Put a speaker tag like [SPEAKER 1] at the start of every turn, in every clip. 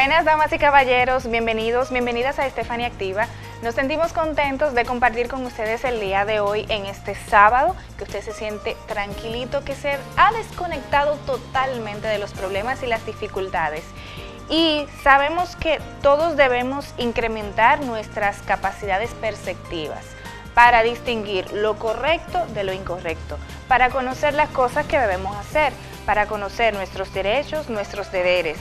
[SPEAKER 1] Buenas damas y caballeros, bienvenidos, bienvenidas a Estefanía Activa. Nos sentimos contentos de compartir con ustedes el día de hoy en este sábado, que usted se siente tranquilito, que se ha desconectado totalmente de los problemas y las dificultades. Y sabemos que todos debemos incrementar nuestras capacidades perceptivas para distinguir lo correcto de lo incorrecto, para conocer las cosas que debemos hacer, para conocer nuestros derechos, nuestros deberes.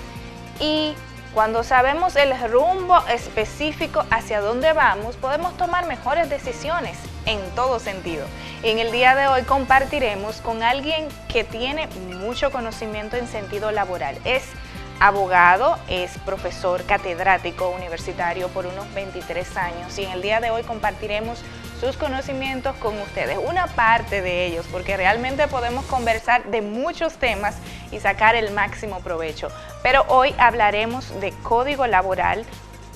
[SPEAKER 1] Y cuando sabemos el rumbo específico hacia dónde vamos, podemos tomar mejores decisiones en todo sentido. Y en el día de hoy compartiremos con alguien que tiene mucho conocimiento en sentido laboral. Es abogado, es profesor catedrático universitario por unos 23 años y en el día de hoy compartiremos sus conocimientos con ustedes, una parte de ellos, porque realmente podemos conversar de muchos temas y sacar el máximo provecho. Pero hoy hablaremos de código laboral,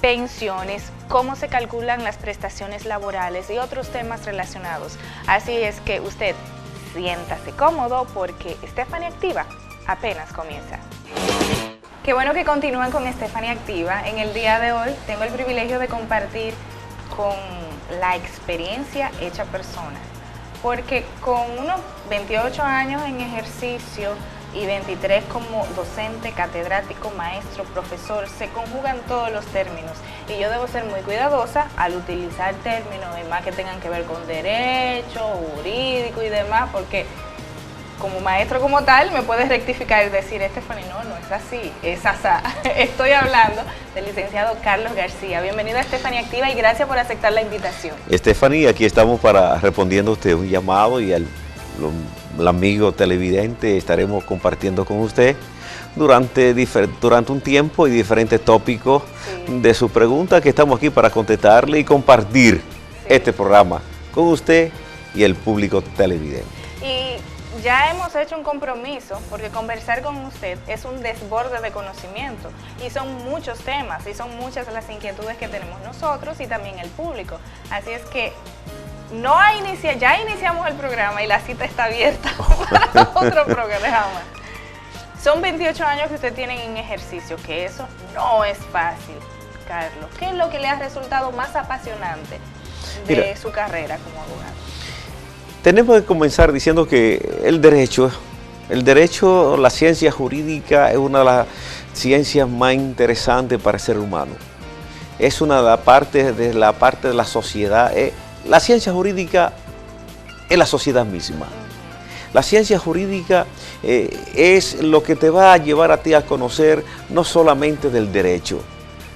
[SPEAKER 1] pensiones, cómo se calculan las prestaciones laborales y otros temas relacionados. Así es que usted siéntase cómodo porque Estefanía Activa apenas comienza. Qué bueno que continúan con Estefanía Activa. En el día de hoy tengo el privilegio de compartir con la experiencia hecha persona, porque con unos 28 años en ejercicio y 23 como docente, catedrático, maestro, profesor, se conjugan todos los términos y yo debo ser muy cuidadosa al utilizar términos y más que tengan que ver con derecho, jurídico y demás, porque como maestro como tal me puedes rectificar y decir, Estefanía, no es así, es asá. Estoy hablando del licenciado Carlos García. Bienvenido a Estefanía Activa y gracias por aceptar la invitación.
[SPEAKER 2] Estefanía, aquí estamos para respondiendo a usted un llamado y al amigo televidente estaremos compartiendo con usted durante un tiempo y diferentes tópicos de su pregunta, que estamos aquí para contestarle y compartir este programa con usted y el público televidente.
[SPEAKER 1] Y ya hemos hecho un compromiso porque conversar con usted es un desborde de conocimiento y son muchos temas y son muchas las inquietudes que tenemos nosotros y también el público. Así es que ya iniciamos el programa y la cita está abierta para otro programa. Son 28 años que usted tiene en ejercicio, que eso no es fácil, Carlos. ¿Qué es lo que le ha resultado más apasionante de su carrera como abogado?
[SPEAKER 2] Tenemos que comenzar diciendo que el derecho, la ciencia jurídica es una de las ciencias más interesantes para el ser humano. Es una de las partes de la sociedad. La ciencia jurídica es la sociedad misma. La ciencia jurídica es lo que te va a llevar a ti a conocer no solamente del derecho.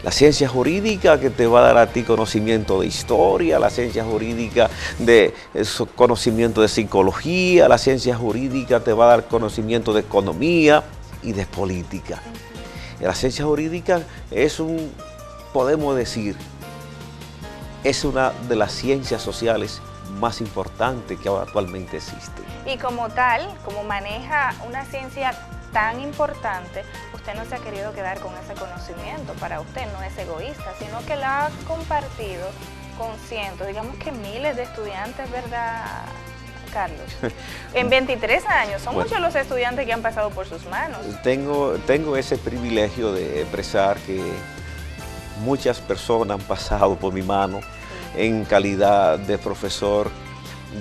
[SPEAKER 2] La ciencia jurídica que te va a dar a ti conocimiento de historia, la ciencia jurídica de conocimiento de psicología, la ciencia jurídica te va a dar conocimiento de economía y de política. La ciencia jurídica podemos decir, es una de las ciencias sociales más importantes que actualmente existen.
[SPEAKER 1] Y como tal, como maneja una ciencia tan importante, usted no se ha querido quedar con ese conocimiento. Para usted no es egoísta, sino que la ha compartido con cientos, digamos que miles de estudiantes, ¿verdad, Carlos? En 23 años, son muchos los estudiantes que han pasado por sus manos.
[SPEAKER 2] Tengo ese privilegio de expresar que muchas personas han pasado por mi mano en calidad de profesor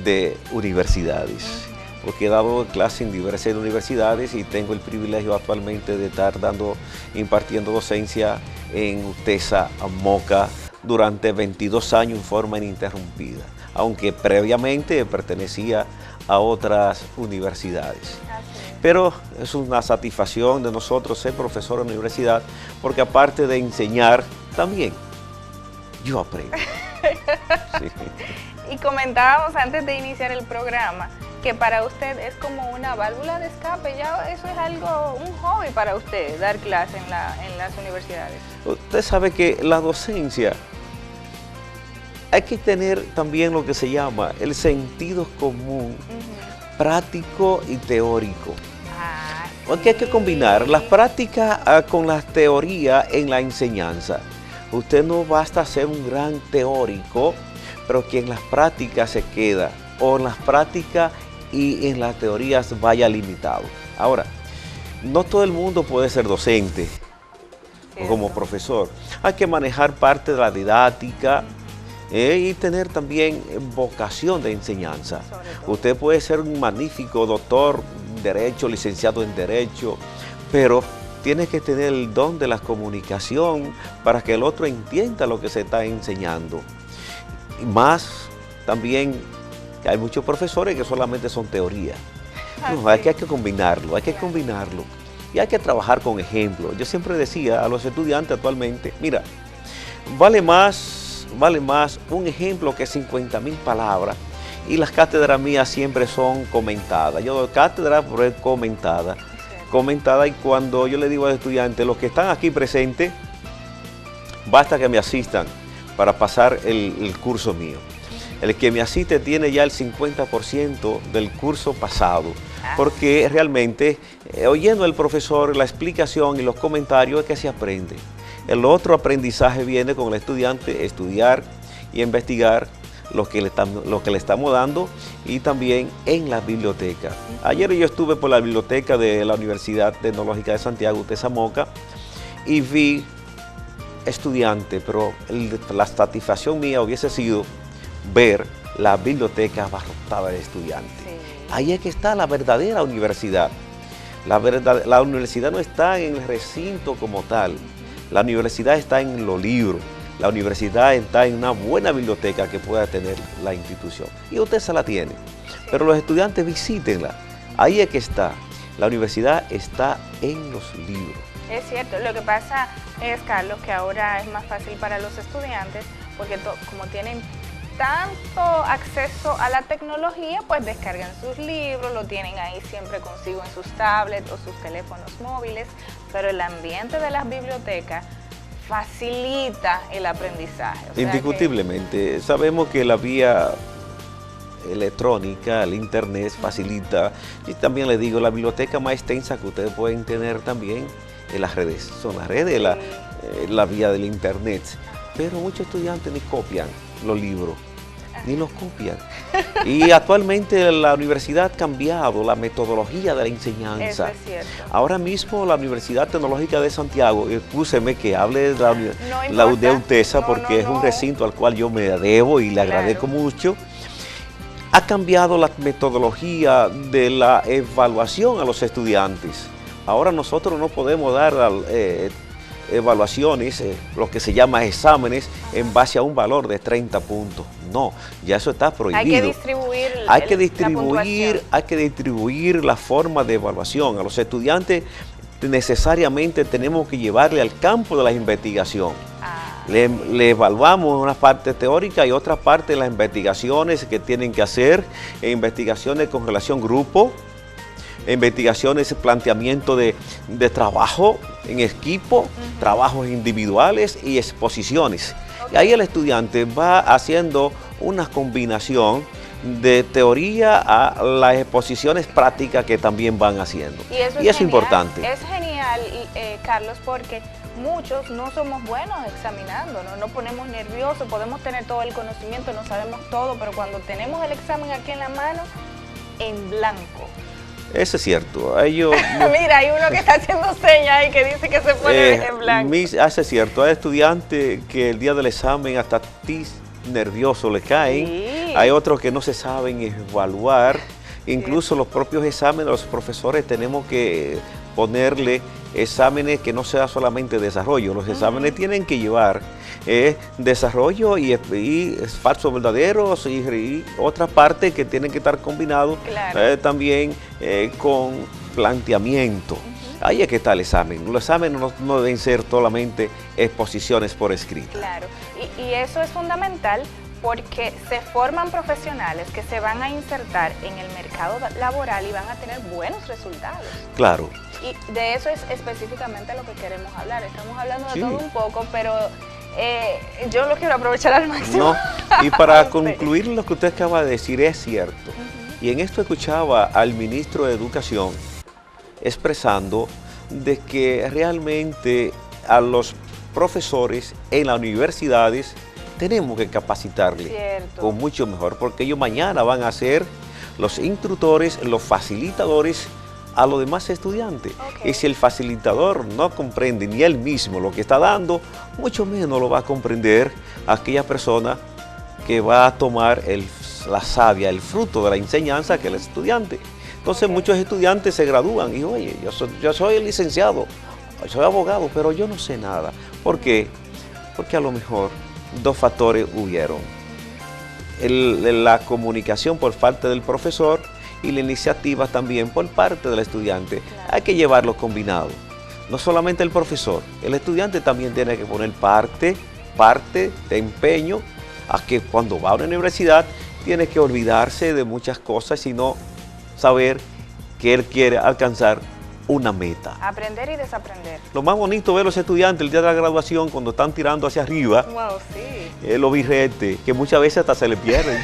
[SPEAKER 2] de universidades. Porque he dado clases en diversas universidades y tengo el privilegio actualmente de estar impartiendo docencia en UTESA, Moca, durante 22 años en forma ininterrumpida, aunque previamente pertenecía a otras universidades. Pero es una satisfacción de nosotros ser profesor en la universidad, porque aparte de enseñar, también yo aprendo. Sí.
[SPEAKER 1] Y comentábamos antes de iniciar el programa que para usted es como una válvula de escape, ya eso es un hobby para usted, dar clase en las universidades.
[SPEAKER 2] Usted sabe que la docencia, hay que tener también lo que se llama el sentido común, práctico y teórico. Porque hay que combinar las prácticas con las teorías en la enseñanza. Usted no basta ser un gran teórico, pero que en las prácticas se queda, o en las prácticas y en las teorías vaya limitado. Ahora, no todo el mundo puede ser docente, o como profesor. Hay que manejar parte de la didáctica y tener también vocación de enseñanza. Usted puede ser un magnífico doctor en Derecho, licenciado en Derecho, pero tiene que tener el don de la comunicación para que el otro entienda lo que se está enseñando. Y más también que hay muchos profesores que solamente son teoría. No, hay que combinarlo, y hay que trabajar con ejemplos. Yo siempre decía a los estudiantes actualmente, mira, vale más un ejemplo que 50.000 palabras, y las cátedras mías siempre son comentadas. Yo doy cátedra por comentada, y cuando yo le digo a los estudiantes, los que están aquí presentes, basta que me asistan para pasar el curso mío. El que me asiste tiene ya el 50% del curso pasado, porque realmente oyendo al profesor la explicación y los comentarios es que se aprende. El otro aprendizaje viene con el estudiante, estudiar y investigar lo que le estamos dando, y también en la biblioteca. Ayer yo estuve por la biblioteca de la Universidad Tecnológica de Santiago, Tezamoca, y vi estudiantes, pero la satisfacción mía hubiese sido ver la biblioteca abarrotada de estudiantes. Sí. Ahí es que está la verdadera universidad. La universidad no está en el recinto como tal. La universidad está en los libros. La universidad está en una buena biblioteca que pueda tener la institución. Y usted se la tiene. Sí. Pero los estudiantes visítenla. Ahí es que está. La universidad está en los libros.
[SPEAKER 1] Es cierto. Lo que pasa es, Carlos, que ahora es más fácil para los estudiantes porque como tienen tanto acceso a la tecnología, pues descargan sus libros, lo tienen ahí siempre consigo en sus tablets o sus teléfonos móviles, pero el ambiente de las bibliotecas facilita el aprendizaje.
[SPEAKER 2] Indiscutiblemente, sabemos que la vía electrónica, el internet facilita, y también les digo, la biblioteca más extensa que ustedes pueden tener también en las redes, son las redes, sí. la vía del internet, pero muchos estudiantes ni copian los libros, ni los copian. Y actualmente la universidad ha cambiado la metodología de la enseñanza.
[SPEAKER 1] Eso es cierto.
[SPEAKER 2] Ahora mismo la Universidad Tecnológica de Santiago, excúseme que hable de la UTESA, porque es un recinto al cual yo me debo y le agradezco mucho, ha cambiado la metodología de la evaluación a los estudiantes. Ahora nosotros no podemos dar evaluaciones, lo que se llama exámenes, en base a un valor de 30 puntos. No, ya eso está prohibido. Hay que distribuir la forma de evaluación. A los estudiantes necesariamente tenemos que llevarle al campo de la investigación. Le evaluamos una parte teórica y otra parte de las investigaciones que tienen que hacer, investigaciones con relación grupo, investigaciones, planteamiento de trabajo en equipo, trabajos individuales y exposiciones. Y ahí el estudiante va haciendo una combinación de teoría a las exposiciones prácticas que también van haciendo. Y eso es importante.
[SPEAKER 1] Es genial, Carlos, porque muchos no somos buenos examinando, no nos ponemos nerviosos, podemos tener todo el conocimiento, no sabemos todo, pero cuando tenemos el examen aquí en la mano, en blanco.
[SPEAKER 2] Eso es cierto.
[SPEAKER 1] Mira, hay uno que está haciendo señas y que dice que se pone en blanco.
[SPEAKER 2] Eso es cierto. Hay estudiantes que el día del examen hasta nerviosos le caen. Sí. Hay otros que no se saben evaluar. Incluso los propios exámenes, los profesores tenemos que ponerle exámenes que no sea solamente desarrollo. Los exámenes tienen que llevar desarrollo y falsos verdaderos y otra parte que tienen que estar combinados, claro. También con planteamiento. Ahí es que está el examen. Los exámenes no deben ser solamente exposiciones por escrito.
[SPEAKER 1] Claro, y eso es fundamental porque se forman profesionales que se van a insertar en el mercado laboral y van a tener buenos resultados.
[SPEAKER 2] Claro.
[SPEAKER 1] Y de eso es específicamente lo que queremos hablar. Estamos hablando de todo un poco, pero yo lo quiero aprovechar al máximo.
[SPEAKER 2] No. Y para concluir lo que usted acaba de decir, es cierto. Y en esto escuchaba al ministro de Educación expresando de que realmente a los profesores en las universidades tenemos que capacitarle con mucho mejor, porque ellos mañana van a ser los instructores, los facilitadores a los demás estudiantes.
[SPEAKER 1] Okay.
[SPEAKER 2] Y si el facilitador no comprende ni él mismo lo que está dando, mucho menos lo va a comprender aquella persona que va a tomar la savia, el fruto de la enseñanza, que es el estudiante. Entonces muchos estudiantes se gradúan y, oye, yo soy licenciado, soy abogado, pero yo no sé nada. ¿Por qué? Porque a lo mejor dos factores hubieron. La comunicación por parte del profesor y la iniciativa también por parte del estudiante.
[SPEAKER 1] Claro.
[SPEAKER 2] Hay que llevarlo combinado. No solamente el profesor, el estudiante también tiene que poner parte de empeño a que cuando va a una universidad tiene que olvidarse de muchas cosas, sino saber que él quiere alcanzar una meta.
[SPEAKER 1] Aprender y desaprender.
[SPEAKER 2] Lo más bonito ver a los estudiantes el día de la graduación cuando están tirando hacia arriba,
[SPEAKER 1] Wow, sí.
[SPEAKER 2] los birretes, que muchas veces hasta se le pierden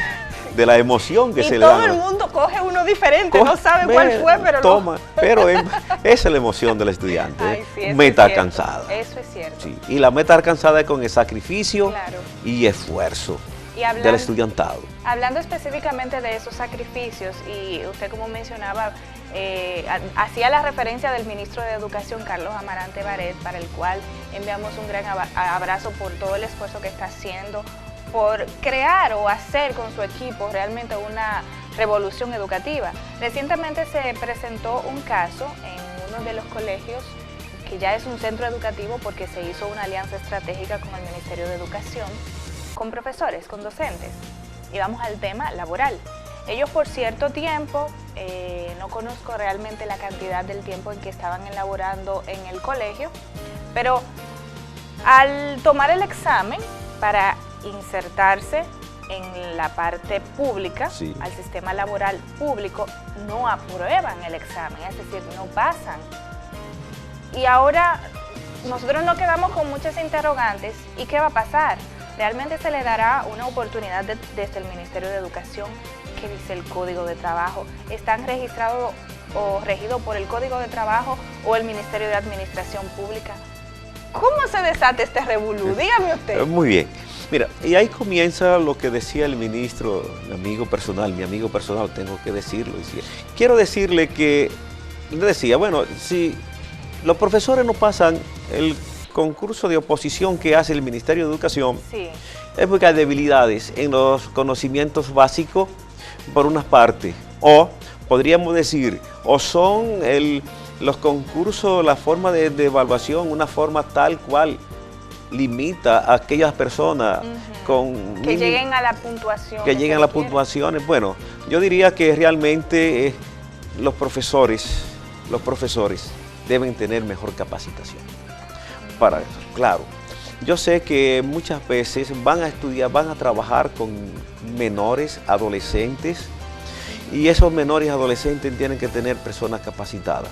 [SPEAKER 2] de la emoción que
[SPEAKER 1] Y
[SPEAKER 2] se le
[SPEAKER 1] todo
[SPEAKER 2] da.
[SPEAKER 1] el mundo coge uno diferente,
[SPEAKER 2] Coge,
[SPEAKER 1] no sabe cuál fue, pero
[SPEAKER 2] toma, pero esa es la emoción del estudiante.
[SPEAKER 1] Ay, sí, eso
[SPEAKER 2] meta
[SPEAKER 1] es cierto.
[SPEAKER 2] alcanzada.
[SPEAKER 1] Eso es cierto.
[SPEAKER 2] Sí, y la meta alcanzada es con el sacrificio
[SPEAKER 1] Claro.
[SPEAKER 2] y esfuerzo
[SPEAKER 1] Y
[SPEAKER 2] del estudiantado.
[SPEAKER 1] Hablando específicamente de esos sacrificios, y usted como mencionaba, hacía la referencia del ministro de Educación, Carlos Amarante Baret, para el cual enviamos un gran abrazo por todo el esfuerzo que está haciendo, por crear o hacer con su equipo realmente una revolución educativa. Recientemente se presentó un caso en uno de los colegios, que ya es un centro educativo porque se hizo una alianza estratégica con el Ministerio de Educación, con profesores, con docentes. Y vamos al tema laboral. Ellos por cierto tiempo, no conozco realmente la cantidad del tiempo en que estaban elaborando en el colegio, pero al tomar el examen para insertarse en la parte pública,
[SPEAKER 2] sí,
[SPEAKER 1] al sistema laboral público, no aprueban el examen, es decir, no pasan. Y ahora nosotros nos quedamos con muchas interrogantes. ¿Y qué va a pasar? ¿Realmente se le dará una oportunidad desde el Ministerio de Educación? ¿Qué dice el Código de Trabajo? ¿Están registrados o regidos por el Código de Trabajo o el Ministerio de Administración Pública? ¿Cómo se desata este revolú? Dígame usted.
[SPEAKER 2] Muy bien. Mira, y ahí comienza lo que decía el ministro, mi amigo personal, tengo que decirlo. Quiero decirle que, le decía, bueno, si los profesores no pasan el concurso de oposición que hace el Ministerio de Educación,
[SPEAKER 1] sí,
[SPEAKER 2] es porque hay debilidades en los conocimientos básicos por una parte, o podríamos decir, o son los concursos, la forma de evaluación, una forma tal cual limita a aquellas personas con
[SPEAKER 1] que lleguen a la puntuación.
[SPEAKER 2] Que lleguen a las puntuaciones. Bueno, yo diría que realmente los profesores deben tener mejor capacitación para eso. Claro, yo sé que muchas veces van a estudiar, van a trabajar con menores, adolescentes, y esos menores adolescentes tienen que tener personas capacitadas.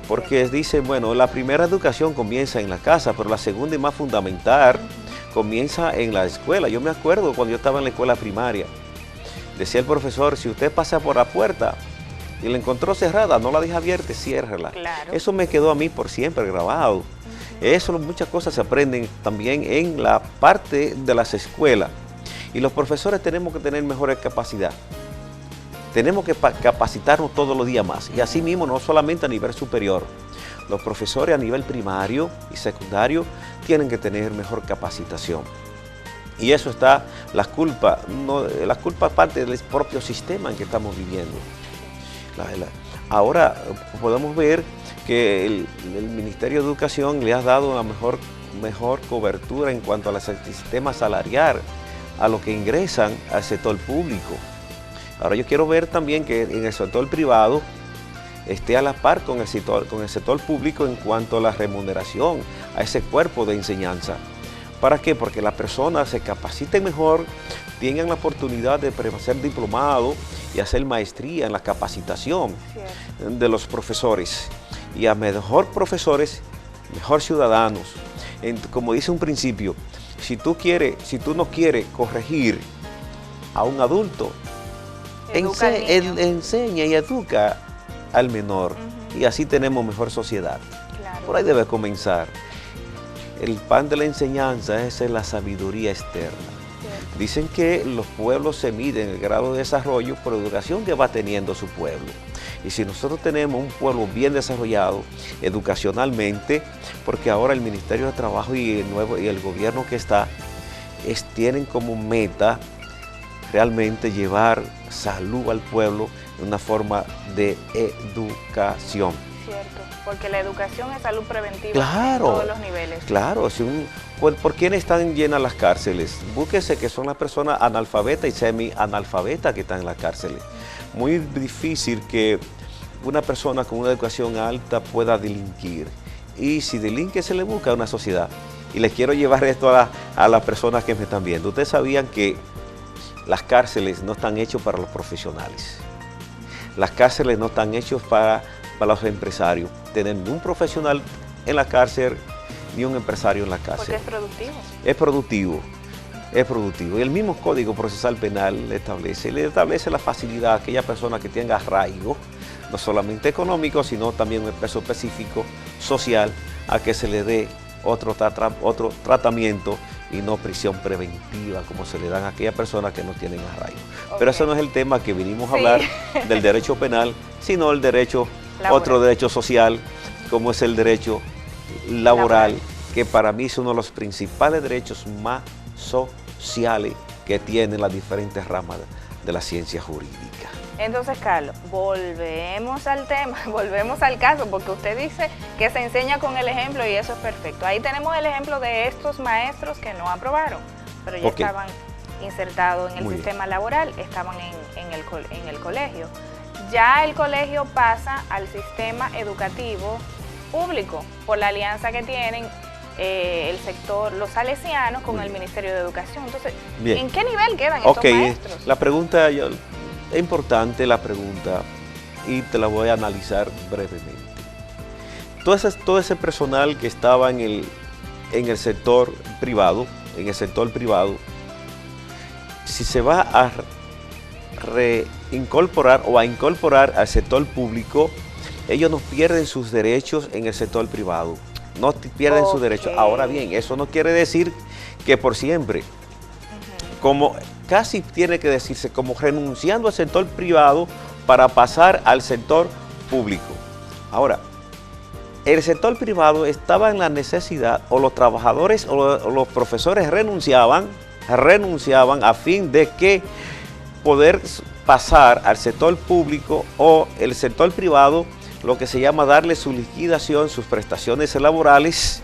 [SPEAKER 2] Porque dicen, bueno, la primera educación comienza en la casa, pero la segunda y más fundamental comienza en la escuela. Yo me acuerdo cuando yo estaba en la escuela primaria, decía el profesor, si usted pasa por la puerta y la encontró cerrada, no la deja abierta, ciérrela.
[SPEAKER 1] Claro.
[SPEAKER 2] Eso me quedó a mí por siempre grabado. Eso, muchas cosas se aprenden también en la parte de las escuelas. Y los profesores tenemos que tener mejores capacidad. Tenemos que capacitarnos todos los días más. Y así mismo, no solamente a nivel superior. Los profesores a nivel primario y secundario tienen que tener mejor capacitación. Y eso está, la culpa parte del propio sistema en que estamos viviendo. Ahora podemos ver que el Ministerio de Educación le ha dado una mejor cobertura en cuanto al sistema salarial, a lo que ingresan al sector público. Ahora yo quiero ver también que en el sector privado esté a la par con el sector público en cuanto a la remuneración a ese cuerpo de enseñanza. ¿Para qué? Porque las personas se capaciten mejor, tengan la oportunidad de ser diplomado y hacer maestría en la capacitación de los profesores. Y a mejor profesores, mejor ciudadanos. Como dice un principio, si tú no quieres corregir a un adulto, enseña y educa al menor. Y así tenemos mejor sociedad.
[SPEAKER 1] Claro.
[SPEAKER 2] Por ahí debe comenzar. El pan de la enseñanza es la sabiduría externa. Dicen que los pueblos se miden el grado de desarrollo por la educación que va teniendo su pueblo. Y si nosotros tenemos un pueblo bien desarrollado educacionalmente, porque ahora el Ministerio de Trabajo y el gobierno que está, tienen como meta realmente llevar salud al pueblo de una forma de educación.
[SPEAKER 1] Cierto, porque la educación es salud preventiva
[SPEAKER 2] Claro,
[SPEAKER 1] en todos los niveles.
[SPEAKER 2] Claro, ¿por quiénes están llenas las cárceles? Búsquese que son las personas analfabetas y semi-analfabetas que están en las cárceles. Muy difícil que una persona con una educación alta pueda delinquir. Y si delinque, se le busca a una sociedad. Y les quiero llevar esto a las personas que me están viendo. Ustedes sabían que las cárceles no están hechas para los profesionales. Las cárceles no están hechas para los empresarios. Tener ni un profesional en la cárcel, ni un empresario en la cárcel.
[SPEAKER 1] Porque es productivo.
[SPEAKER 2] Es productivo, es productivo. Y el mismo Código Procesal Penal le establece la facilidad a aquella persona que tenga arraigo, no solamente económico, sino también un peso específico social, a que se le dé otro tratamiento y no prisión preventiva como se le dan a aquellas personas que no tienen arraigo. Okay. Pero ese no es el tema que vinimos a hablar del derecho penal, sino el derecho, otro derecho social, como es el derecho laboral, que para mí es uno de los principales derechos más sociales que tienen las diferentes ramas de la ciencia jurídica.
[SPEAKER 1] Entonces, Carlos, volvemos al tema, volvemos al caso, porque usted dice que se enseña con el ejemplo y eso es perfecto. Ahí tenemos el ejemplo de estos maestros que no aprobaron, pero ya estaban insertados en el sistema laboral, estaban en el colegio. Ya el colegio pasa al sistema educativo público por la alianza que tienen el sector, los salesianos con el Ministerio de Educación. Entonces, ¿en qué nivel quedan estos maestros?
[SPEAKER 2] La pregunta, es importante la pregunta y te la voy a analizar brevemente. Todo ese personal que estaba en el sector privado, si se va a reincorporar o a incorporar al sector público, ellos no pierden sus derechos en el sector privado, no pierden sus derechos. Ahora bien, eso no quiere decir que por siempre, como casi tiene que decirse, como renunciando al sector privado para pasar al sector público. Ahora, el sector privado estaba en la necesidad, o los trabajadores o los profesores renunciaban a fin de que poder pasar al sector público o el sector privado, lo que se llama darle su liquidación, sus prestaciones laborales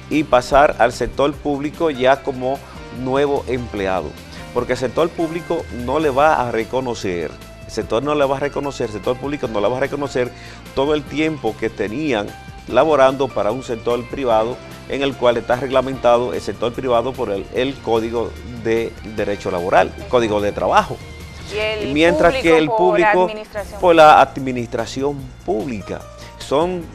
[SPEAKER 2] y pasar al sector público ya como nuevo empleado. Porque el sector público no le va a reconocer, el sector público no le va a reconocer todo el tiempo que tenían laborando para un sector privado en el cual está reglamentado el sector privado por el Código de Derecho Laboral, el Código de Trabajo. Mientras que el público por la administración pública.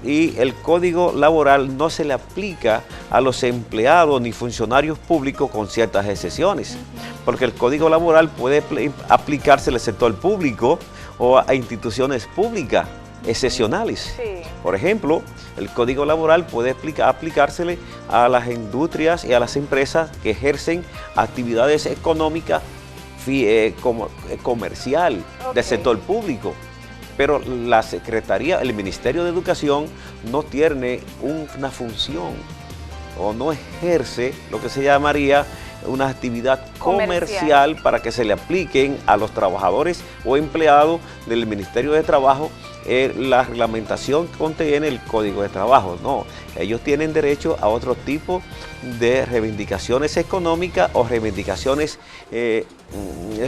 [SPEAKER 2] Y el Código Laboral no se le aplica a los empleados ni funcionarios públicos con ciertas excepciones, porque el Código Laboral puede aplicarse al sector público o a instituciones públicas excepcionales. Por ejemplo, el Código Laboral puede aplicársele a las industrias y a las empresas que ejercen actividades económicas comercial del sector público. Pero la Secretaría, el Ministerio de Educación no tiene una función o no ejerce lo que se llamaría una actividad comercial para que se le apliquen a los trabajadores o empleados del Ministerio de Trabajo la reglamentación que contiene el Código de Trabajo. No, ellos tienen derecho a otro tipo de reivindicaciones económicas o reivindicaciones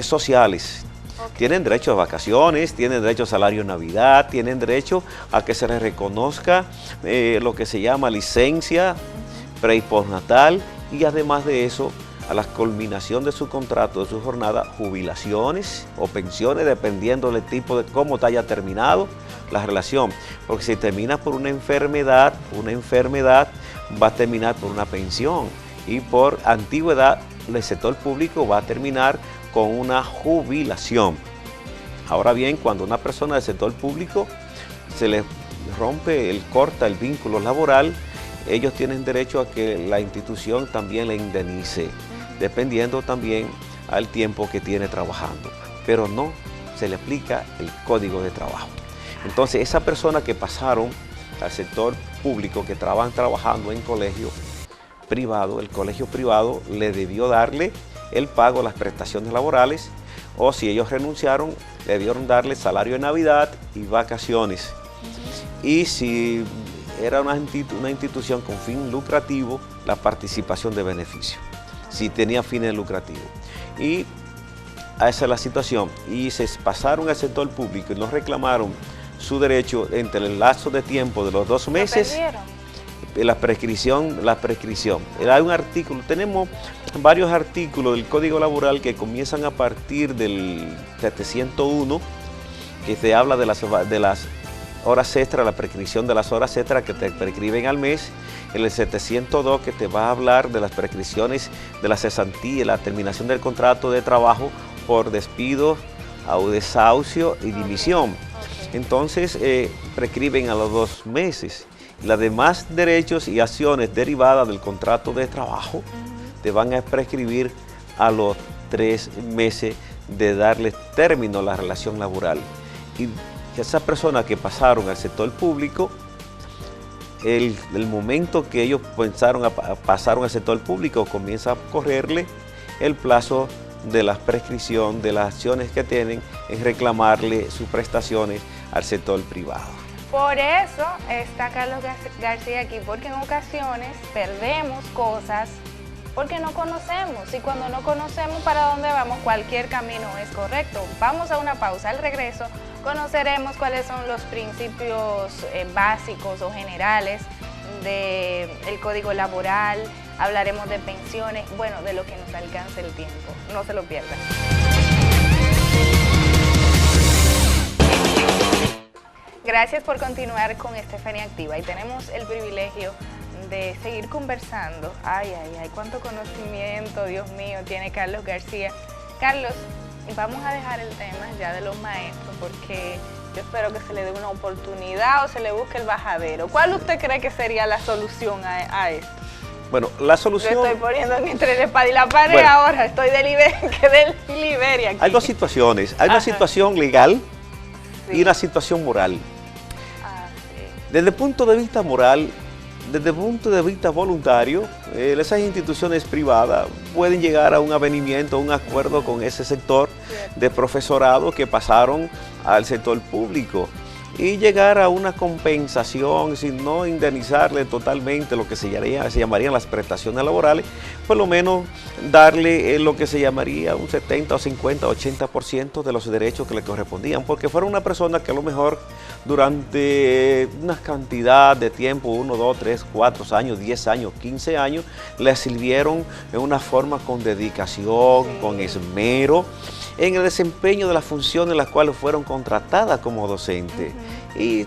[SPEAKER 2] sociales. Tienen derecho a vacaciones, tienen derecho a salario de Navidad, tienen derecho a que se les reconozca lo que se llama licencia pre y postnatal, y además de eso, a la culminación de su contrato, de su jornada, jubilaciones o pensiones, dependiendo del tipo de cómo te haya terminado la relación. Porque si termina por una enfermedad va a terminar por una pensión, y por antigüedad el sector público va a terminar con una jubilación. Ahora bien, cuando una persona del sector público se le corta el vínculo laboral, ellos tienen derecho a que la institución también le indemnice. dependiendo también al tiempo que tiene trabajando, pero no se le aplica el código de trabajo. Entonces, esas personas que pasaron al sector público, que estaban trabajando en colegio privado, el colegio privado le debió darle el pago, las prestaciones laborales, o si ellos renunciaron, debieron darle salario de Navidad y vacaciones. Y si era una institución con fin lucrativo, la participación de beneficio, si tenía fines lucrativos. Y esa es la situación. Y se pasaron al sector público y no reclamaron su derecho entre el lapso de tiempo de los 2 meses. La prescripción. Hay un artículo, tenemos varios artículos del Código Laboral que comienzan a partir del 701, que se habla de las horas extras, la prescripción de las horas extras que te prescriben al mes. En el 702 que te va a hablar de las prescripciones de la cesantía, la terminación del contrato de trabajo por despido, desahucio y dimisión. Entonces prescriben a los 2 meses. Los demás derechos y acciones derivadas del contrato de trabajo te van a prescribir a los 3 meses de darle término a la relación laboral. Y esas personas que pasaron al sector público, el momento que ellos pasaron al sector público, comienza a correrle el plazo de la prescripción de las acciones que tienen en reclamarle sus prestaciones al sector privado.
[SPEAKER 1] Por eso está Carlos García aquí, porque en ocasiones perdemos cosas porque no conocemos, y cuando no conocemos para dónde vamos, cualquier camino es correcto. Vamos a una pausa. Al regreso conoceremos cuáles son los principios básicos o generales del Código Laboral, hablaremos de pensiones, bueno, de lo que nos alcance el tiempo. No se lo pierdan. Gracias por continuar con Estefanía Activa, y tenemos el privilegio de seguir conversando. Ay, cuánto conocimiento, Dios mío, tiene Carlos García. Carlos, vamos a dejar el tema ya de los maestros, porque yo espero que se le dé una oportunidad o se le busque el bajadero. ¿Cuál usted cree que sería la solución a esto?
[SPEAKER 2] Bueno, la solución...
[SPEAKER 1] Yo estoy poniendo entre la espada y la pared, bueno, ahora estoy de Liberia aquí.
[SPEAKER 2] Hay dos situaciones, hay una situación legal y una situación moral. Desde el punto de vista moral, desde el punto de vista voluntario, esas instituciones privadas pueden llegar a un avenimiento, a un acuerdo con ese sector de profesorado que pasaron al sector público y llegar a una compensación, sin no indemnizarle totalmente lo que se llamarían las prestaciones laborales, por lo menos darle lo que se llamaría un 70 o 50 o 80% de los derechos que le correspondían, porque fuera una persona que a lo mejor durante una cantidad de tiempo, 1, 2, 3, 4 años, 10 años, 15 años, le sirvieron en una forma con dedicación, con esmero, en el desempeño de las funciones en las cuales fueron contratadas como docentes. Y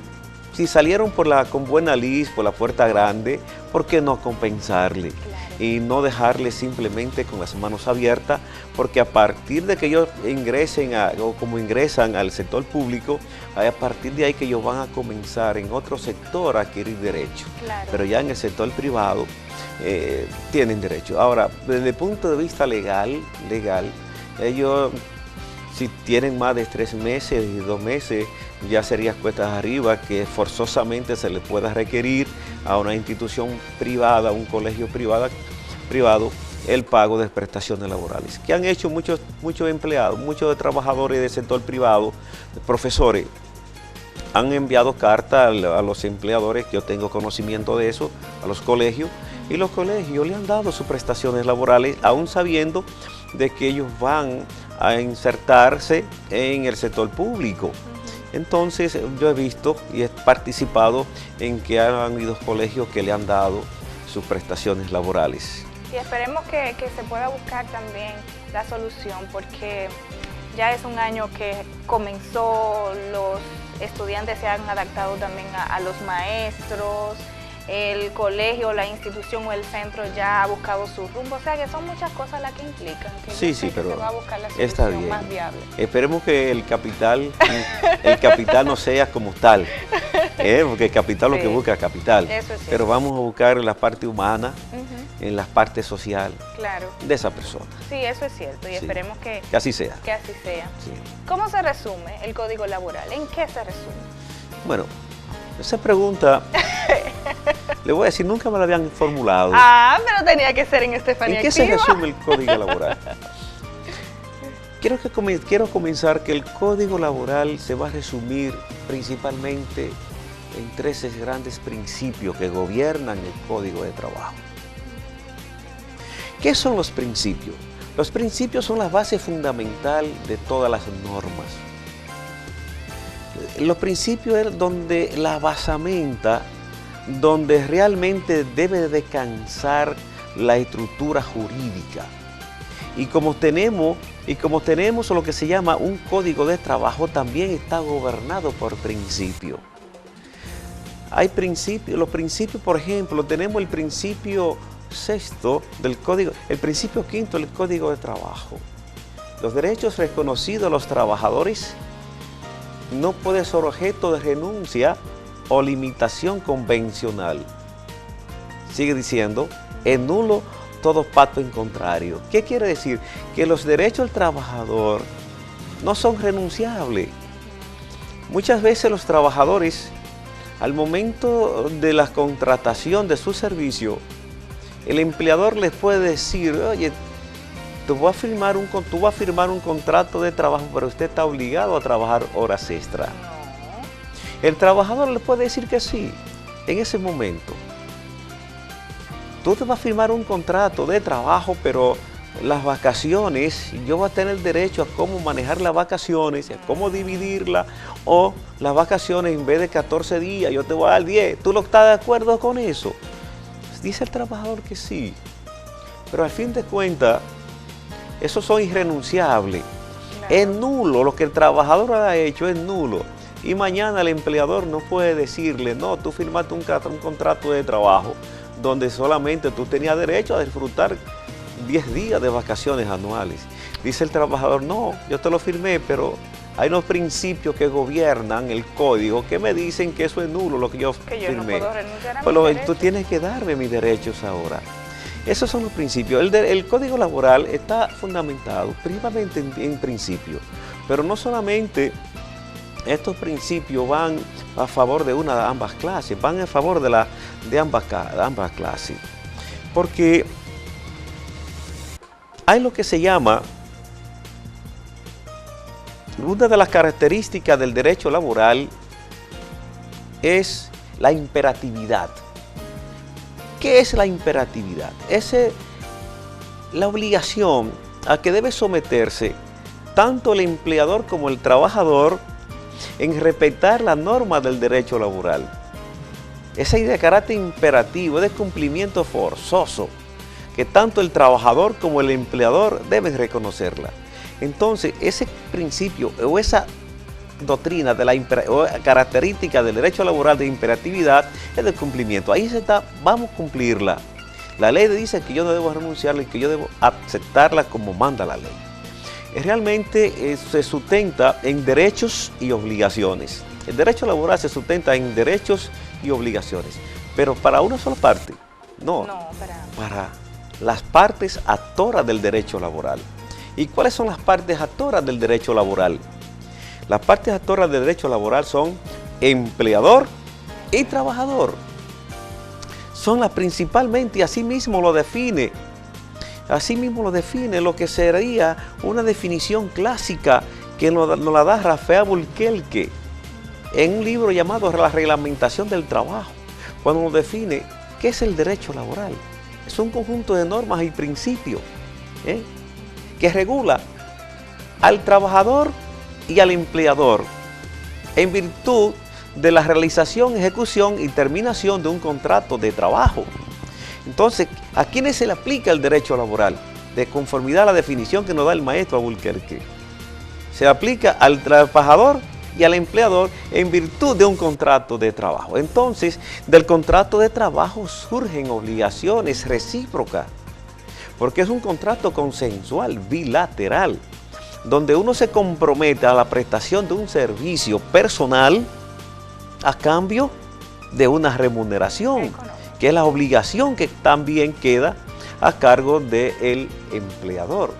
[SPEAKER 2] si salieron con buena lid, por la puerta grande, ¿por qué no compensarle? Y no dejarle simplemente con las manos abiertas, porque a partir de que ellos ingresan al sector público, a partir de ahí que ellos van a comenzar en otro sector a adquirir derechos. Pero ya en el sector privado tienen derecho. Ahora, desde el punto de vista legal, ellos, si tienen más de 3 meses y 2 meses, ya sería cuestas arriba que forzosamente se le pueda requerir a una institución privada, un colegio privado, el pago de prestaciones laborales. Que han hecho muchos empleados, muchos trabajadores del sector privado, profesores, han enviado cartas a los empleadores, que yo tengo conocimiento de eso, a los colegios, y los colegios le han dado sus prestaciones laborales, aún sabiendo de que ellos van a insertarse en el sector público. Entonces yo he visto y he participado en que han habido colegios que le han dado sus prestaciones laborales.
[SPEAKER 1] Y esperemos que se pueda buscar también la solución, porque ya es un año que comenzó, los estudiantes se han adaptado también a los maestros, el colegio, la institución o el centro ya ha buscado su rumbo, o sea que son muchas cosas las que implican que
[SPEAKER 2] pero
[SPEAKER 1] se va a buscar la
[SPEAKER 2] está
[SPEAKER 1] solución
[SPEAKER 2] bien.
[SPEAKER 1] más viable.
[SPEAKER 2] Esperemos que el capital no sea como tal, Porque capital lo que
[SPEAKER 1] Sí.
[SPEAKER 2] busca es capital.
[SPEAKER 1] Eso es cierto.
[SPEAKER 2] Pero vamos a buscar en la parte humana, en la parte social
[SPEAKER 1] Claro.
[SPEAKER 2] de esa persona.
[SPEAKER 1] Sí, eso es cierto y
[SPEAKER 2] Sí.
[SPEAKER 1] esperemos que
[SPEAKER 2] Que así sea.
[SPEAKER 1] así sea.
[SPEAKER 2] Sí.
[SPEAKER 1] ¿Cómo se resume el Código Laboral? ¿En qué se resume?
[SPEAKER 2] Bueno, esa pregunta, le voy a decir, nunca me la habían formulado.
[SPEAKER 1] Pero tenía que ser en Estefanía
[SPEAKER 2] ¿En qué se
[SPEAKER 1] Activa.
[SPEAKER 2] resume el Código Laboral? Quiero comenzar que el Código Laboral se va a resumir principalmente en 13 grandes principios que gobiernan el Código de Trabajo. ¿Qué son los principios? Los principios son la base fundamental de todas las normas. Los principios es donde la basamenta, donde realmente debe descansar la estructura jurídica. Y como tenemos lo que se llama un código de trabajo, también está gobernado por principios. Hay principios, los principios, por ejemplo, tenemos el principio sexto del código, el principio quinto del Código de Trabajo. Los derechos reconocidos a los trabajadores no pueden ser objeto de renuncia o limitación convencional. Sigue diciendo, es nulo todo pacto en contrario. ¿Qué quiere decir? Que los derechos del trabajador no son renunciables. Muchas veces los trabajadores, al momento de la contratación de su servicio, el empleador les puede decir, oye, tú vas a firmar un contrato de trabajo, pero usted está obligado a trabajar horas extra. El trabajador le puede decir que sí, en ese momento. Tú te vas a firmar un contrato de trabajo, pero las vacaciones, yo voy a tener derecho a cómo manejar las vacaciones, a cómo dividirlas, o las vacaciones en vez de 14 días, yo te voy a dar 10. ¿Tú no estás de acuerdo con eso? Dice el trabajador que sí, pero al fin de cuentas, esos son irrenunciables. Claro. Es nulo, lo que el trabajador ha hecho es nulo. Y mañana el empleador no puede decirle, no, tú firmaste un contrato de trabajo donde solamente tú tenías derecho a disfrutar 10 días de vacaciones anuales. Dice el trabajador, no, yo te lo firmé, pero hay unos principios que gobiernan el código que me dicen que eso es nulo, lo que yo firmé.
[SPEAKER 1] No puedo renunciar a
[SPEAKER 2] pero
[SPEAKER 1] mis derechos.
[SPEAKER 2] Tú tienes que darme mis derechos ahora. Esos son los principios. El Código Laboral está fundamentado principalmente en principios, pero no solamente estos principios van a favor de una de ambas clases, van a favor de ambas clases, porque hay lo que se llama, una de las características del derecho laboral es la imperatividad. ¿Qué es la imperatividad? Es la obligación a que debe someterse tanto el empleador como el trabajador en respetar las normas del derecho laboral. Esa idea de carácter imperativo, de cumplimiento forzoso, que tanto el trabajador como el empleador deben reconocerla. Entonces, ese principio o esa doctrina de o característica del derecho laboral de imperatividad es del cumplimiento. Ahí vamos a cumplirla. La ley dice que yo no debo renunciarla y que yo debo aceptarla como manda la ley. Realmente se sustenta en derechos y obligaciones. El derecho laboral se sustenta en derechos y obligaciones, pero para una sola parte, no, para las partes actoras del derecho laboral. ¿Y cuáles son las partes actoras del derecho laboral? Las partes actoras del derecho laboral son empleador y trabajador. Son las principalmente, y así mismo lo define lo que sería una definición clásica que nos la da Rafael Albuquerque en un libro llamado La Reglamentación del Trabajo, cuando nos define qué es el derecho laboral. Es un conjunto de normas y principios que regula al trabajador y al empleador en virtud de la realización, ejecución y terminación de un contrato de trabajo. Entonces, ¿a quiénes se le aplica el derecho laboral? De conformidad a la definición que nos da el maestro Albuquerque. Se aplica al trabajador y al empleador en virtud de un contrato de trabajo. Entonces, del contrato de trabajo surgen obligaciones recíprocas, porque es un contrato consensual, bilateral, donde uno se compromete a la prestación de un servicio personal a cambio de una remuneración,
[SPEAKER 1] Económico.
[SPEAKER 2] que es la obligación que también queda a cargo del empleador.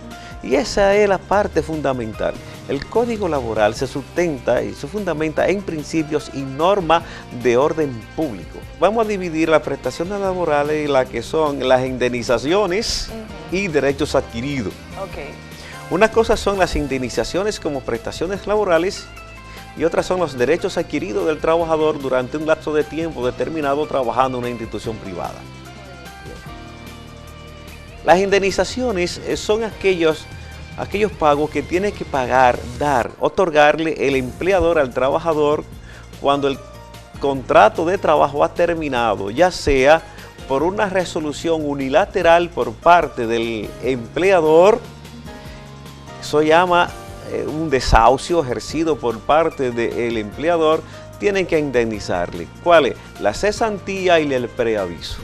[SPEAKER 2] Y esa es la parte fundamental. El Código Laboral se sustenta y se fundamenta en principios y normas de orden público. Vamos a dividir las prestaciones laborales en las que son las indemnizaciones y derechos adquiridos.
[SPEAKER 1] Ok.
[SPEAKER 2] Una cosa son las indemnizaciones como prestaciones laborales y otras son los derechos adquiridos del trabajador durante un lapso de tiempo determinado trabajando en una institución privada. Las indemnizaciones son aquellos pagos que tiene que pagar, otorgarle el empleador al trabajador cuando el contrato de trabajo ha terminado, ya sea por una resolución unilateral por parte del empleador. Eso llama un desahucio ejercido por parte del empleador, tienen que indemnizarle. ¿Cuál es? La cesantía y el preaviso.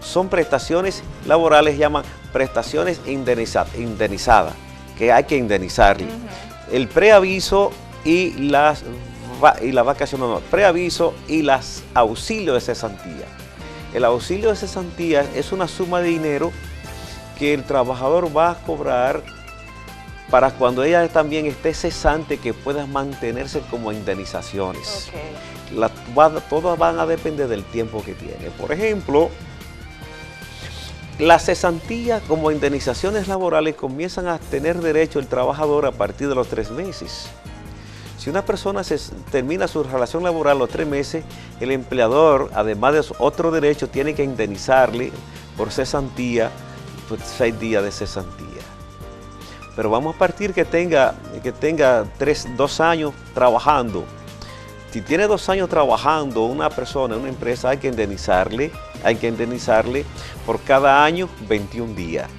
[SPEAKER 2] Son prestaciones laborales, llaman prestaciones indemnizadas, que hay que indemnizarle. El preaviso y la vacación, preaviso y las auxilios de cesantía. El auxilio de cesantía es una suma de dinero que el trabajador va a cobrar para cuando ella también esté cesante, que pueda mantenerse como indemnizaciones. Okay. Todas van a depender del tiempo que tiene. Por ejemplo, la cesantía como indemnizaciones laborales comienzan a tener derecho el trabajador a partir de los 3 meses. Si una persona termina su relación laboral a los 3 meses, el empleador, además de otro derecho, tiene que indemnizarle por cesantía, por 6 días de cesantía. Pero vamos a partir que tenga 2 años trabajando. Si tiene 2 años trabajando una persona en una empresa, hay que indemnizarle por cada año 21 días.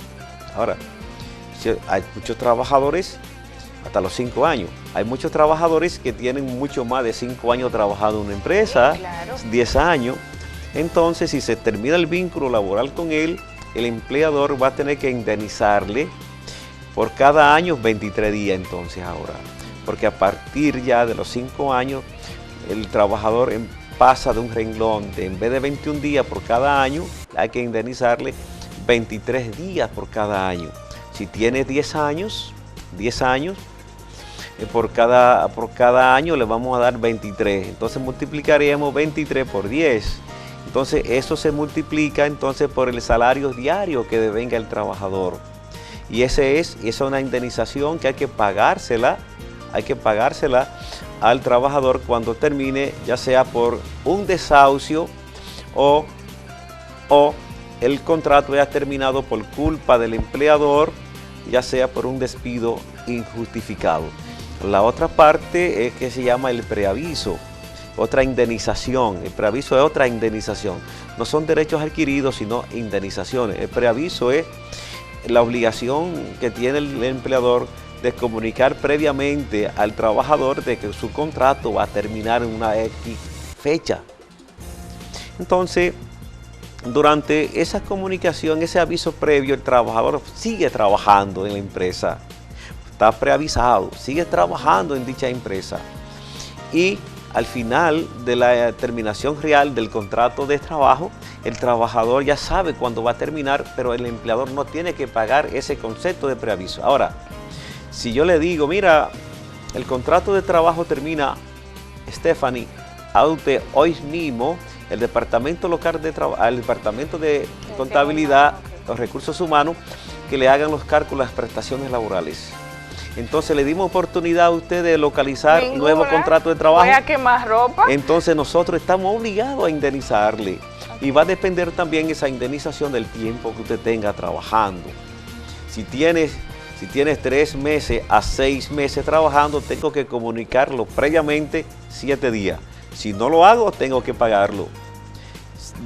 [SPEAKER 2] Ahora, hay muchos trabajadores hasta los 5 años. Hay muchos trabajadores que tienen mucho más de 5 años trabajando en una empresa, sí, claro. 10 años. Entonces, si se termina el vínculo laboral con él, el empleador va a tener que indemnizarle por cada año 23 días entonces ahora. Porque a partir ya de los 5 años, el trabajador pasa de un renglón de, en vez de 21 días por cada año, hay que indemnizarle 23 días por cada año. Si tiene 10 años, por cada año le vamos a dar 23. Entonces multiplicaríamos 23 por 10. Entonces eso se multiplica entonces por el salario diario que devenga el trabajador. Y esa es una indemnización que hay que pagársela al trabajador cuando termine, ya sea por un desahucio o el contrato ya terminado por culpa del empleador, ya sea por un despido injustificado. La otra parte es que se llama el preaviso, otra indemnización. El preaviso es otra indemnización. No son derechos adquiridos, sino indemnizaciones. El preaviso es la obligación que tiene el empleador de comunicar previamente al trabajador de que su contrato va a terminar en una X fecha. Entonces, durante esa comunicación, ese aviso previo, el trabajador sigue trabajando en la empresa, está preavisado, sigue trabajando en dicha empresa. Y al final de la terminación real del contrato de trabajo, el trabajador ya sabe cuándo va a terminar, pero el empleador no tiene que pagar ese concepto de preaviso. Ahora, si yo le digo, mira, el contrato de trabajo termina, Stephanie, a usted hoy mismo, el departamento local de trabajo, al departamento de contabilidad, los recursos humanos, que le hagan los cálculos, las prestaciones laborales. Entonces le dimos oportunidad a usted de localizar nuevo contrato de trabajo.
[SPEAKER 1] Voy a quemar ropa.
[SPEAKER 2] Entonces nosotros estamos obligados a indemnizarle. Okay. Y va a depender también esa indemnización del tiempo que usted tenga trabajando. Si tienes 3 meses a 6 meses trabajando, tengo que comunicarlo previamente 7 días. Si no lo hago, tengo que pagarlo.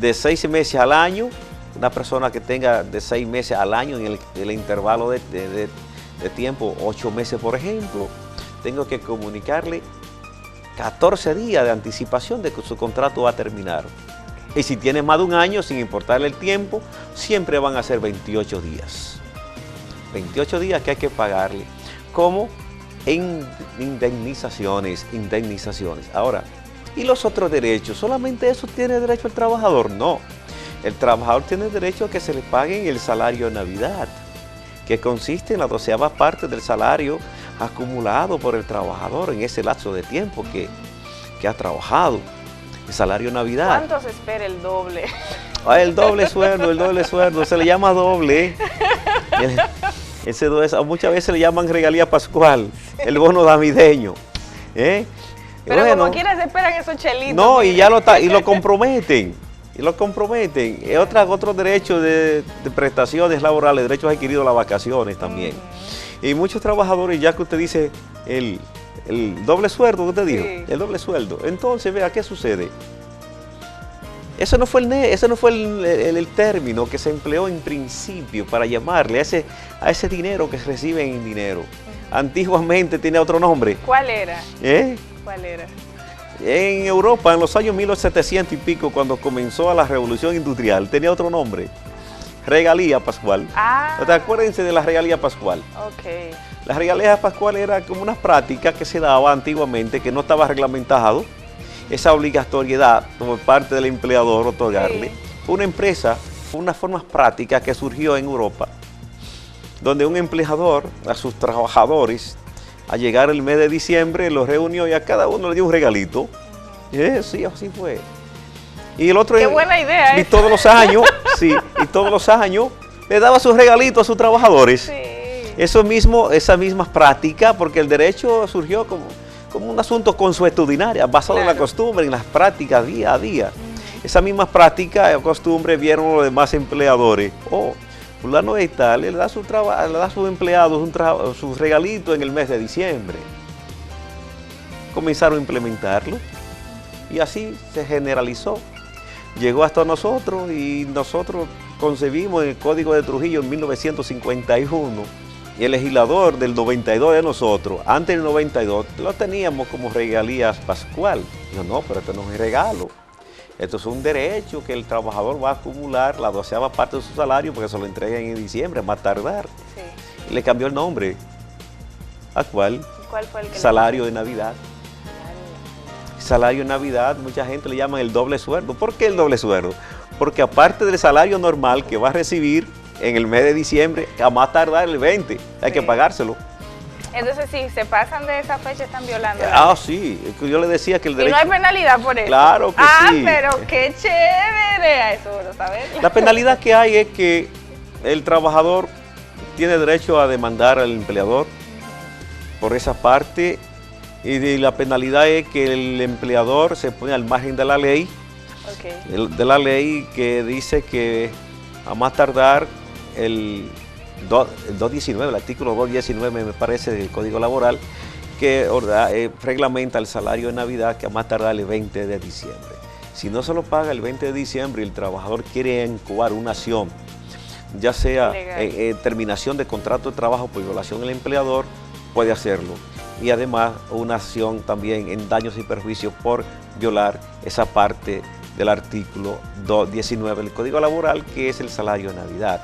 [SPEAKER 2] De 6 meses al año, una persona que tenga de 6 meses al año en el intervalo de tiempo, 8 meses por ejemplo, tengo que comunicarle 14 días de anticipación de que su contrato va a terminar. Y si tiene más de un año, sin importarle el tiempo, siempre van a ser 28 días. 28 días que hay que pagarle como indemnizaciones. Ahora, ¿Y los otros derechos? ¿Solamente eso tiene derecho el trabajador? No. El trabajador tiene derecho a que se le pague el salario de Navidad, que consiste en la 12ª parte del salario acumulado por el trabajador en ese lapso de tiempo que ha trabajado. El salario de Navidad.
[SPEAKER 1] ¿Cuánto se espera el doble?
[SPEAKER 2] El doble sueldo, se le llama doble. Muchas veces le llaman regalía pascual, el bono navideño. Pero
[SPEAKER 1] bueno, como quiera se esperan esos chelitos.
[SPEAKER 2] No, y lo comprometen. Otro derecho de prestaciones laborales, derechos adquiridos a las vacaciones también. Y muchos trabajadores, ya que usted dice el doble sueldo, que usted dijo, el doble sueldo. Entonces, vea, ¿qué sucede? Ese no fue el término que se empleó en principio para llamarle a ese dinero que reciben en dinero. Antiguamente tenía otro nombre.
[SPEAKER 1] ¿Cuál era? ¿Cuál era?
[SPEAKER 2] En Europa, en los años 1700 y pico, cuando comenzó la revolución industrial, tenía otro nombre. Regalía pascual. Acuérdense de la regalía pascual.
[SPEAKER 1] Ok.
[SPEAKER 2] La regalía pascual era como una práctica que se daba antiguamente, que no estaba reglamentado. Esa obligatoriedad por parte del empleador otorgarle. Fue una empresa, fue una forma práctica que surgió en Europa, donde un empleador a sus trabajadores, al llegar el mes de diciembre, los reunió y a cada uno le dio un regalito. Sí, así fue. Y el otro,
[SPEAKER 1] qué buena idea.
[SPEAKER 2] Y todos los años, le daba sus regalitos a sus trabajadores.
[SPEAKER 1] Sí.
[SPEAKER 2] Esa misma práctica, porque el derecho surgió como un asunto consuetudinario, basado en la costumbre, en las prácticas día a día. Esa misma práctica o costumbre vieron los demás empleadores. Fulano de tal le da a sus empleados sus regalitos en el mes de diciembre. Comenzaron a implementarlo y así se generalizó. Llegó hasta nosotros y nosotros concebimos el Código de Trujillo en 1951 y el legislador del 92 de nosotros, antes del 92, lo teníamos como regalías pascual. Yo no, pero esto no es un regalo. Esto es un derecho que el trabajador va a acumular la 12ª parte de su salario porque se lo entregan en diciembre, a más tardar. Sí. Y le cambió el nombre. ¿A cuál?
[SPEAKER 1] ¿Cuál fue el que
[SPEAKER 2] Salario de Navidad. Salario de Navidad, mucha gente le llama el doble sueldo. ¿Por qué el doble sueldo? Porque aparte del salario normal que va a recibir en el mes de diciembre, a más tardar el 20, hay que pagárselo.
[SPEAKER 1] Entonces, si se pasan de esa fecha, están violando.
[SPEAKER 2] Sí, yo le decía que el derecho...
[SPEAKER 1] ¿Y no hay penalidad por eso?
[SPEAKER 2] Claro que sí.
[SPEAKER 1] Pero qué chévere, eso lo sabes.
[SPEAKER 2] La penalidad que hay es que el trabajador tiene derecho a demandar al empleador por esa parte, y la penalidad es que el empleador se pone al margen de la ley, de la ley que dice que a más tardar el 219, el artículo 219 me parece del Código Laboral, que reglamenta el salario de Navidad que a más tardar el 20 de diciembre. Si no se lo paga el 20 de diciembre y el trabajador quiere incoar una acción, ya sea terminación de contrato de trabajo por violación del empleador, puede hacerlo. Y además una acción también en daños y perjuicios por violar esa parte del artículo 219 del Código Laboral, que es el salario de Navidad.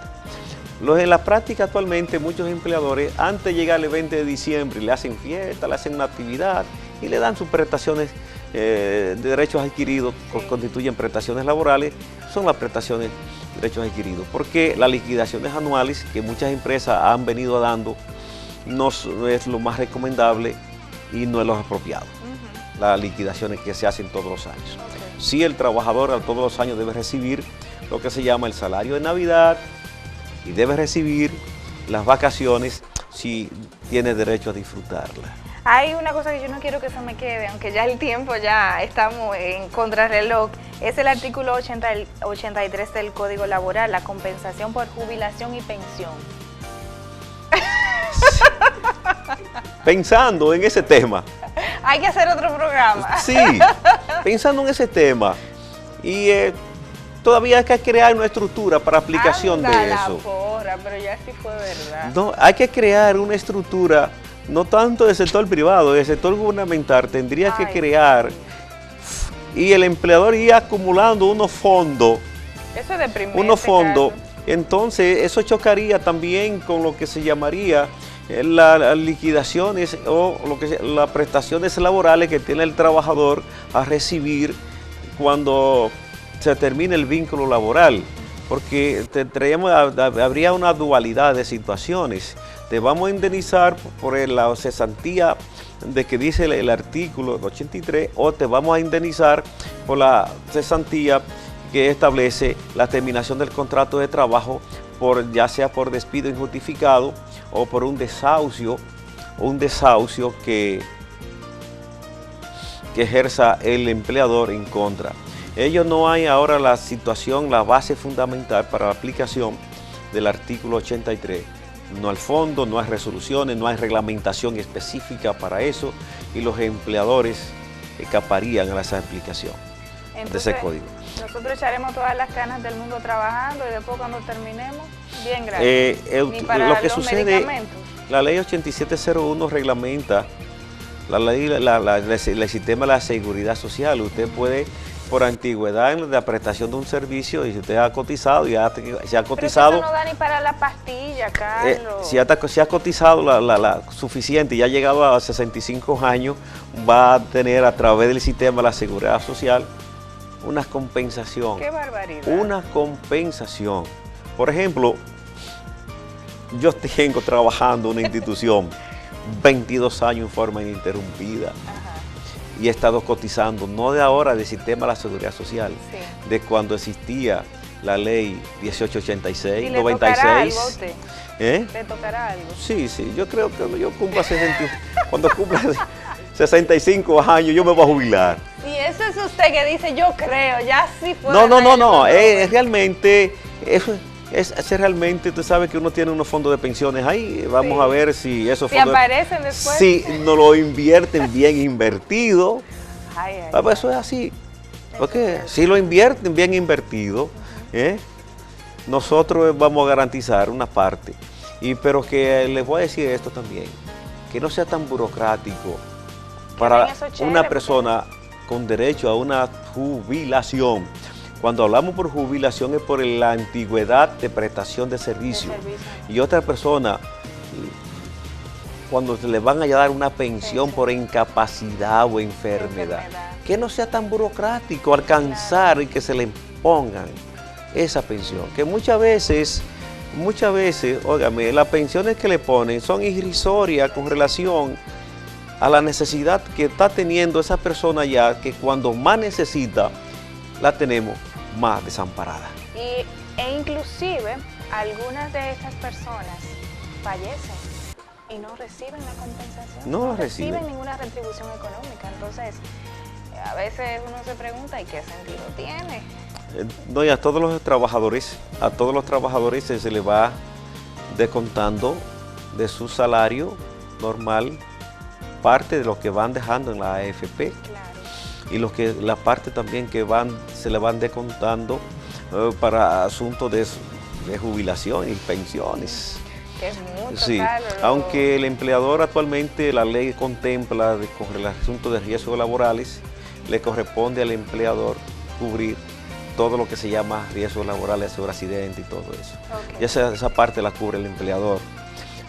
[SPEAKER 2] En la práctica actualmente muchos empleadores, antes de llegar el 20 de diciembre, le hacen fiesta, le hacen una actividad y le dan sus prestaciones de derechos adquiridos, constituyen prestaciones laborales, son las prestaciones de derechos adquiridos, porque las liquidaciones anuales que muchas empresas han venido dando no es lo más recomendable y no es lo apropiado. Las liquidaciones que se hacen todos los años. Sí, el trabajador todos los años debe recibir lo que se llama el salario de Navidad y debe recibir las vacaciones si tiene derecho a disfrutarlas.
[SPEAKER 1] Hay una cosa que yo no quiero que se me quede, aunque ya el tiempo ya estamos en contrarreloj, es el artículo 83 del Código Laboral, la compensación por jubilación y pensión.
[SPEAKER 2] Pensando en ese tema.
[SPEAKER 1] Hay que hacer otro programa.
[SPEAKER 2] Sí, pensando en ese tema. Y todavía hay que crear una estructura para aplicación de eso.
[SPEAKER 1] Porra, pero ya sí fue verdad.
[SPEAKER 2] No, hay que crear una estructura, no tanto del sector privado, del sector gubernamental, tendría que crear, y el empleador iría acumulando unos fondos.
[SPEAKER 1] Eso es deprimente.
[SPEAKER 2] Unos fondos. Entonces, eso chocaría también con lo que se llamaría las liquidaciones o las prestaciones laborales que tiene el trabajador a recibir cuando se termine el vínculo laboral, porque habría una dualidad de situaciones. Te vamos a indemnizar por la cesantía de que dice el artículo 83, o te vamos a indemnizar por la cesantía que establece la terminación del contrato de trabajo, ya sea por despido injustificado o por un desahucio que ejerza el empleador en contra. Ello no hay ahora la situación, la base fundamental para la aplicación del artículo 83. No hay fondo, no hay resoluciones, no hay reglamentación específica para eso, y los empleadores escaparían a esa aplicación de ese código.
[SPEAKER 1] Nosotros echaremos todas las ganas del mundo trabajando y después cuando terminemos, bien gracias. Ni para
[SPEAKER 2] lo que
[SPEAKER 1] los
[SPEAKER 2] sucede,
[SPEAKER 1] medicamentos.
[SPEAKER 2] la ley 8701 reglamenta el sistema de la seguridad social. Usted puede, por antigüedad en la prestación de un servicio, y si usted ha cotizado, se ha cotizado.
[SPEAKER 1] Pero eso no da ni para la pastilla, Carlos.
[SPEAKER 2] Si ha cotizado la suficiente y ha llegado a 65 años, va a tener a través del sistema de la seguridad social una compensación.
[SPEAKER 1] ¡Qué barbaridad!
[SPEAKER 2] Una compensación. Por ejemplo, yo tengo trabajando en una institución 22 años en forma ininterrumpida.
[SPEAKER 1] Ajá.
[SPEAKER 2] Y he estado cotizando, no de ahora, del sistema de la seguridad social,
[SPEAKER 1] sí,
[SPEAKER 2] de cuando existía la ley 1886,
[SPEAKER 1] ¿Y le
[SPEAKER 2] 96.
[SPEAKER 1] tocará algo a usted?
[SPEAKER 2] ¿Eh?
[SPEAKER 1] ¿Le tocará algo?
[SPEAKER 2] Sí, yo creo que yo cumpla 60, cuando cumpla 65 años yo me voy a jubilar.
[SPEAKER 1] Y eso es usted que dice, yo creo, ya sí fue.
[SPEAKER 2] No, realmente, realmente, usted sabe que uno tiene unos fondos de pensiones ahí, vamos a ver si esos fondos
[SPEAKER 1] aparecen después.
[SPEAKER 2] Si no lo invierten bien invertido,
[SPEAKER 1] Pues
[SPEAKER 2] eso es así, porque si lo invierten bien invertido, nosotros vamos a garantizar una parte, pero que les voy a decir esto también, que no sea tan burocrático para una persona con derecho a una jubilación. Cuando hablamos por jubilación es por la antigüedad de prestación de servicio. Y otra persona, cuando le van a dar una pensión por incapacidad o enfermedad, que no sea tan burocrático alcanzar y que se le pongan esa pensión. Que muchas veces, óigame, las pensiones que le ponen son irrisorias con relación a la necesidad que está teniendo esa persona ya, que cuando más necesita, la tenemos más desamparada.
[SPEAKER 1] E inclusive, algunas de estas personas fallecen y no reciben la compensación.
[SPEAKER 2] No
[SPEAKER 1] reciben ninguna retribución económica. Entonces, a veces uno se pregunta, ¿y qué sentido tiene?
[SPEAKER 2] No, y a todos los trabajadores se les va descontando de su salario normal parte de lo que van dejando en la AFP.
[SPEAKER 1] Claro.
[SPEAKER 2] Y la parte también que se le van descontando para asuntos de jubilación y pensiones.
[SPEAKER 1] Que es mucho,
[SPEAKER 2] sí,
[SPEAKER 1] Carlos.
[SPEAKER 2] Aunque el empleador actualmente, la ley contempla con el asunto de riesgos laborales, le corresponde al empleador cubrir todo lo que se llama riesgos laborales, sobre accidente y todo eso.
[SPEAKER 1] Okay.
[SPEAKER 2] Y esa parte la cubre el empleador.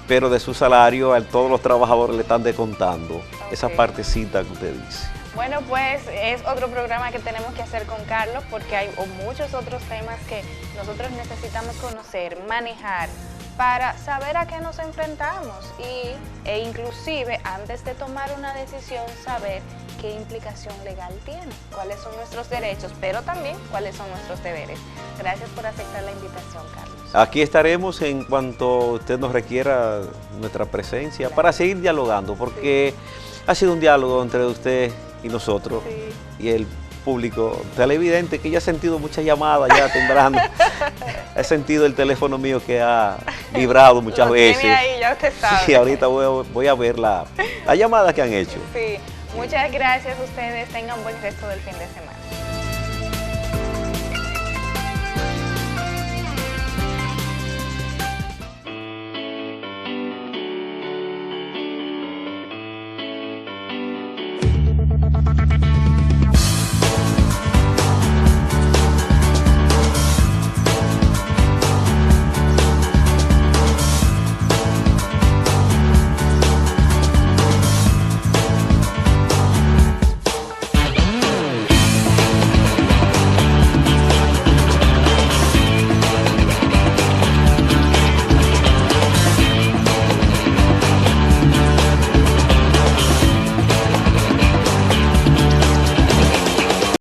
[SPEAKER 2] Pero de su salario a todos los trabajadores le están descontando esa partecita que usted dice.
[SPEAKER 1] Bueno, pues es otro programa que tenemos que hacer con Carlos, porque hay muchos otros temas que nosotros necesitamos conocer, manejar, para saber a qué nos enfrentamos e inclusive antes de tomar una decisión saber qué implicación legal tiene, cuáles son nuestros derechos, pero también cuáles son nuestros deberes. Gracias por aceptar la invitación, Carlos. Aquí
[SPEAKER 2] estaremos en cuanto usted nos requiera nuestra presencia, para seguir dialogando, porque ha sido un diálogo entre usted y nosotros y el público televidente, que ya ha sentido muchas llamadas ya temblando. He sentido el teléfono mío que ha vibrado muchas veces.
[SPEAKER 1] Tiene ahí, ya usted sabe.
[SPEAKER 2] Sí, ahorita voy a ver la llamada que han hecho.
[SPEAKER 1] Sí, muchas gracias a ustedes. Tengan buen resto del fin de semana.